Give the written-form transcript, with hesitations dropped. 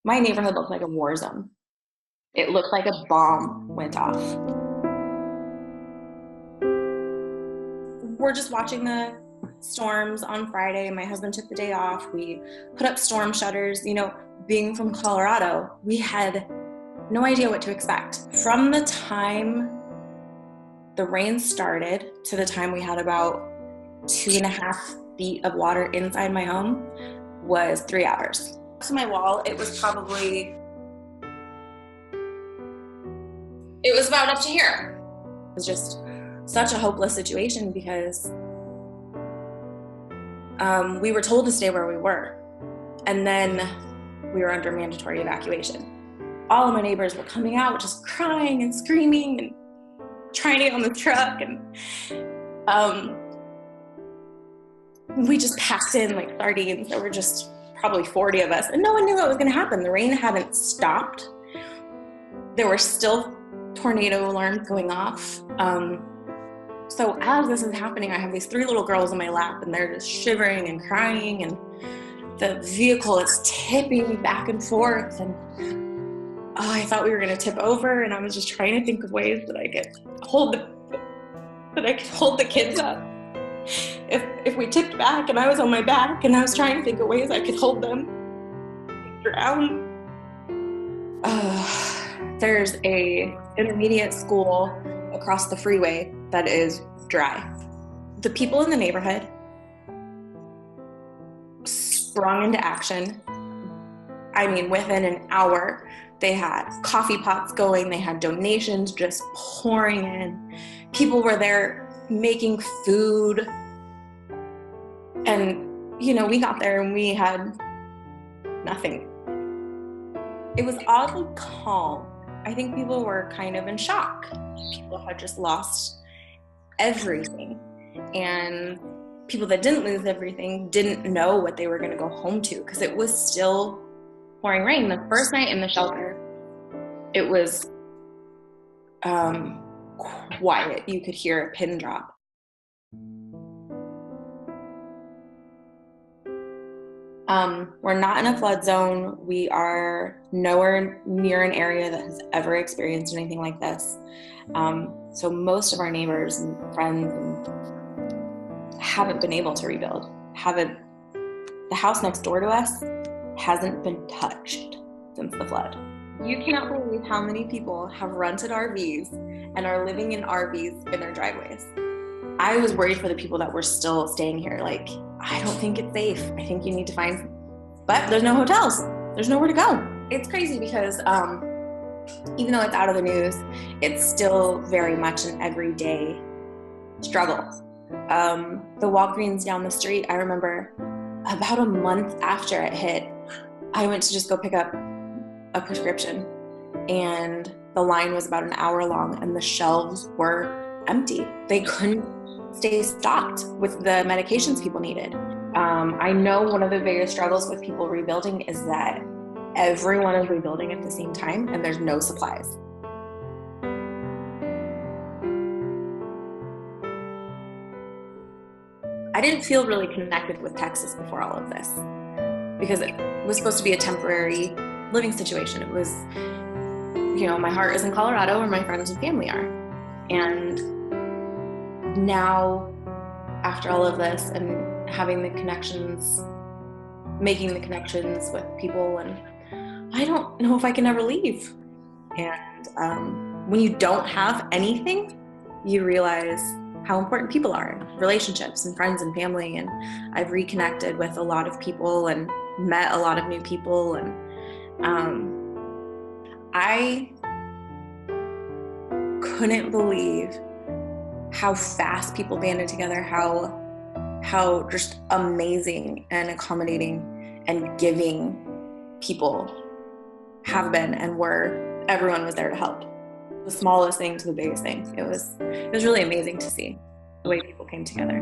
My neighborhood looked like a war zone. It looked like a bomb went off. We're just watching the storms on Friday. My husband took the day off. We put up storm shutters. Being from Colorado, we had no idea what to expect. From the time the rain started to the time we had about 2.5 feet of water inside my home was 3 hours. To my wall, it was about up to here. It was just such a hopeless situation because we were told to stay where we were, and then we were under mandatory evacuation. All of my neighbors were coming out just crying and screaming and trying to get on the truck, and we just packed in like sardines. There were just probably 40 of us, and no one knew what was going to happen. The rain hadn't stopped. There were still tornado alarms going off. So as this is happening, I have these 3 little girls in my lap, and they're just shivering and crying, and the vehicle is tipping back and forth, and I thought we were going to tip over, and I was just trying to think of ways that I could hold the kids up. If we tipped back and I was on my back, and I was trying to think of ways I could hold them drown. There's a intermediate school across the freeway that is dry. The people in the neighborhood sprung into action. I mean, within an hour, they had coffee pots going, they had donations just pouring in. People were there making food. And, we got there and we had nothing. It was oddly calm. I think people were kind of in shock. People had just lost everything. And people that didn't lose everything didn't know what they were going to go home to because it was still pouring rain. The first night in the shelter, it was quiet. You could hear a pin drop. We're not in a flood zone. We are nowhere near an area that has ever experienced anything like this. So most of our neighbors and friends haven't been able to rebuild. The house next door to us hasn't been touched since the flood. You cannot believe how many people have rented RVs and are living in RVs in their driveways. I was worried for the people that were still staying here. Like, I don't think it's safe. I think you need to find, but there's no hotels. There's nowhere to go. It's crazy because even though it's out of the news, it's still very much an everyday struggle. The Walgreens down the street, I remember about a month after it hit, I went to just go pick up a prescription, and the line was about an hour long, and the shelves were empty. They couldn't stay stocked with the medications people needed. I know one of the biggest struggles with people rebuilding is that everyone is rebuilding at the same time and there's no supplies. I didn't feel really connected with Texas before all of this because it was supposed to be a temporary living situation. It was, my heart is in Colorado where my friends and family are. And now, after all of this and having the connections, making the connections with people, and I don't know if I can ever leave. And when you don't have anything, you realize how important people are, and relationships and friends and family. And I've reconnected with a lot of people and met a lot of new people. And I couldn't believe how fast people banded together, how just amazing and accommodating and giving people have been and were. Everyone was there to help. The smallest thing to the biggest thing. It was really amazing to see the way people came together.